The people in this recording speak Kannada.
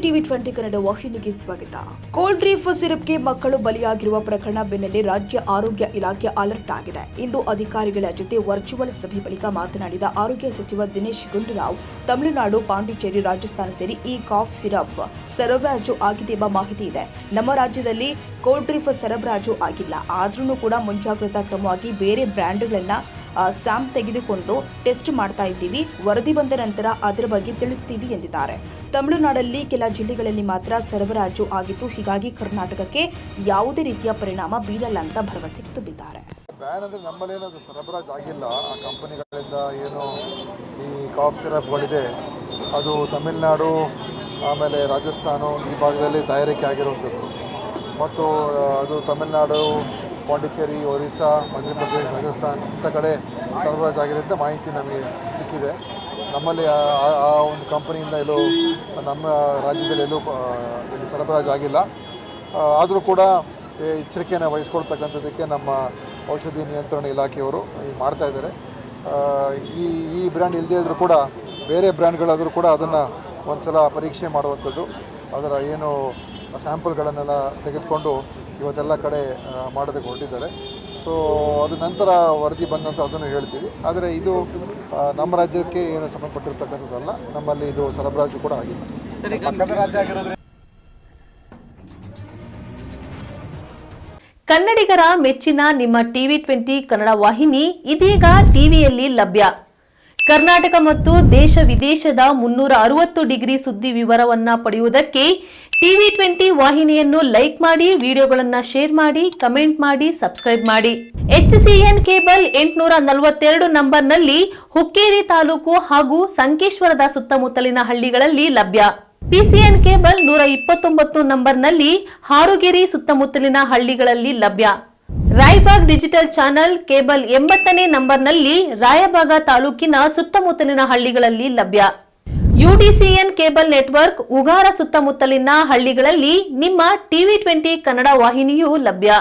ಟಿವಿ 20 ಕನ್ನಡ ವಾಹಿನಿಗೆ ಸ್ವಾಗತ. ಕೋಲ್ಡ್ ರೀಫ್ ಸಿರಪ್ಗೆ ಮಕ್ಕಳು ಬಲಿಯಾಗಿರುವ ಪ್ರಕರಣ ಬೆನ್ನಲ್ಲೇ ರಾಜ್ಯ ಆರೋಗ್ಯ ಇಲಾಖೆ ಅಲರ್ಟ್ ಆಗಿದೆ. ಇಂದು ಅಧಿಕಾರಿಗಳ ಜೊತೆ ವರ್ಚುವಲ್ ಸಭೆ ಬಳಿಕ ಮಾತನಾಡಿದ ಆರೋಗ್ಯ ಸಚಿವ ದಿನೇಶ್ ಗುಂಡೂರಾವ್, ತಮಿಳುನಾಡು, ಪಾಂಡಿಚೇರಿ, ರಾಜಸ್ಥಾನ ಸೇರಿ ಈ ಕಾಫ್ ಸಿರಪ್ ಸರಬರಾಜು ಆಗಿದೆ ಎಂಬ ಮಾಹಿತಿ ಇದೆ. ನಮ್ಮ ರಾಜ್ಯದಲ್ಲಿ ಕೋಲ್ಡ್ ರೀಫ್ ಸರಬರಾಜು ಆಗಿಲ್ಲ. ಆದ್ರೂ ಕೂಡ ಮುಂಜಾಗ್ರತಾ ಕ್ರಮವಾಗಿ ಬೇರೆ ಬ್ರ್ಯಾಂಡ್ಗಳನ್ನ ಸ್ಯಾಮ್ ತೆಗೆದುಕೊಂಡು ಟೆಸ್ಟ್ ಮಾಡ್ತಾ ಇದ್ದೀವಿ. ವರದಿ ಬಂದ ನಂತರ ಅದರ ಬಗ್ಗೆ ತಿಳಿಸ್ತೀವಿ ಎಂದಿದ್ದಾರೆ. ತಮಿಳುನಾಡಲ್ಲಿ ಕೆಲ ಜಿಲ್ಲೆಗಳಲ್ಲಿ ಮಾತ್ರ ಸರಬರಾಜು ಆಗಿತ್ತು. ಹೀಗಾಗಿ ಕರ್ನಾಟಕಕ್ಕೆ ಯಾವುದೇ ರೀತಿಯ ಪರಿಣಾಮ ಬೀರಲ್ಲ ಅಂತ ಭರವಸೆ ತುಂಬಿದ್ದಾರೆ. ಬ್ಯಾನ್ ಅಂದರೆ ನಮ್ಮಲ್ಲಿ ಏನದು ಸರಬರಾಜು ಆಗಿಲ್ಲ. ಆ ಕಂಪನಿಗಳಿಂದ ಏನು ಈ ಕಾಫ್ ಸಿರಪ್ಗಳಿದೆ ಅದು ತಮಿಳುನಾಡು ಆಮೇಲೆ ರಾಜಸ್ಥಾನ ಈ ಭಾಗದಲ್ಲಿ ತಯಾರಿಕೆ ಆಗಿರುವಂಥದ್ದು ಮತ್ತು ಅದು ತಮಿಳುನಾಡು, ಪಾಂಡಿಚೇರಿ, ಒರಿಸ್ಸಾ, ಮಧ್ಯಪ್ರದೇಶ, ರಾಜಸ್ಥಾನ್ ಇಂಥ ಕಡೆ ಸರಬರಾಜು ಆಗಿರೋಂಥ ಮಾಹಿತಿ ನಮಗೆ ಸಿಕ್ಕಿದೆ. ನಮ್ಮಲ್ಲಿ ಆ ಒಂದು ಕಂಪನಿಯಿಂದ ಎಲ್ಲೂ ನಮ್ಮ ರಾಜ್ಯದಲ್ಲಿ ಎಲ್ಲೂ ಇಲ್ಲಿ ಸರಬರಾಜು ಆಗಿಲ್ಲ. ಆದರೂ ಕೂಡ ಎಚ್ಚರಿಕೆಯನ್ನು ವಹಿಸ್ಕೊಳ್ತಕ್ಕಂಥದ್ದಕ್ಕೆ ನಮ್ಮ ಔಷಧಿ ನಿಯಂತ್ರಣ ಇಲಾಖೆಯವರು ಮಾಡ್ತಾ ಇದ್ದಾರೆ. ಈ ಬ್ರ್ಯಾಂಡ್ ಇಲ್ಲದೇ ಇದ್ದರೂ ಕೂಡ ಬೇರೆ ಬ್ರ್ಯಾಂಡ್ಗಳಾದರೂ ಕೂಡ ಅದನ್ನು ಒಂದು ಸಲ ಪರೀಕ್ಷೆ ಮಾಡುವಂಥದ್ದು, ಅದರ ಏನು ಸ್ಯಾಂಪಲ್ಗಳನ್ನೆಲ್ಲ ತೆಗೆದುಕೊಂಡು ಇವತ್ತೆಲ್ಲ ಕಡೆ ಮಾಡೋದಕ್ಕೆ ಹೊರಟಿದ್ದಾರೆ. ಸೊ ಅದು ನಂತರ ವರದಿ ಬಂದಂತ ಅದನ್ನು ಹೇಳ್ತೀವಿ. ಆದರೆ ಇದು ನಮ್ಮ ರಾಜ್ಯಕ್ಕೆ ಏನು ಸಂಬಂಧಪಟ್ಟಿರ್ತಕ್ಕಂಥದ್ದಲ್ಲ. ನಮ್ಮಲ್ಲಿ ಇದು ಸರಬರಾಜು ಕೂಡ ಆಗಿಲ್ಲ. ಕನ್ನಡಿಗರ ಮೆಚ್ಚಿನ ನಿಮ್ಮ ಟಿವಿ 20 ಕನ್ನಡ ವಾಹಿನಿ ಇದೀಗ ಟಿವಿಯಲ್ಲಿ ಲಭ್ಯ. ಕರ್ನಾಟಕ ಮತ್ತು ದೇಶ ವಿದೇಶದ 360 ಡಿಗ್ರಿ ಸುದ್ದಿ ವಿವರವನ್ನ ಪಡೆಯುವುದಕ್ಕೆ ಟಿವಿ 20 ವಾಹಿನಿಯನ್ನು ಲೈಕ್ ಮಾಡಿ, ವಿಡಿಯೋಗಳನ್ನು ಶೇರ್ ಮಾಡಿ, ಕಮೆಂಟ್ ಮಾಡಿ, ಸಬ್ಸ್ಕ್ರೈಬ್ ಮಾಡಿ. HCN ಕೇಬಲ್ 842 ನಂಬರ್ನಲ್ಲಿ ಹುಕ್ಕೇರಿ ತಾಲೂಕು ಹಾಗೂ ಸಂಕೇಶ್ವರದ ಸುತ್ತಮುತ್ತಲಿನ ಹಳ್ಳಿಗಳಲ್ಲಿ ಲಭ್ಯ. PCN ಕೇಬಲ್ 129 ನಂಬರ್ನಲ್ಲಿ ಹಾರುಗೆರೆ ಸುತ್ತಮುತ್ತಲಿನ ಹಳ್ಳಿಗಳಲ್ಲಿ ಲಭ್ಯ. ರಾಯಬಾಗ್ ಡಿಜಿಟಲ್ ಚಾನೆಲ್ ಕೇಬಲ್ 80ನೇ ನಂಬರ್ನಲ್ಲಿ ರಾಯಬಾಗ ತಾಲೂಕಿನ ಸುತ್ತಮುತ್ತಲಿನ ಹಳ್ಳಿಗಳಲ್ಲಿ ಲಭ್ಯ. UDCN ಕೇಬಲ್ ನೆಟ್ವರ್ಕ್ ಉಗಾರ ಸುತ್ತಮುತ್ತಲಿನ ಹಳ್ಳಿಗಳಲ್ಲಿ ನಿಮ್ಮ ಟಿವಿ 20 ಕನ್ನಡ ವಾಹಿನಿಯೂ ಲಭ್ಯ.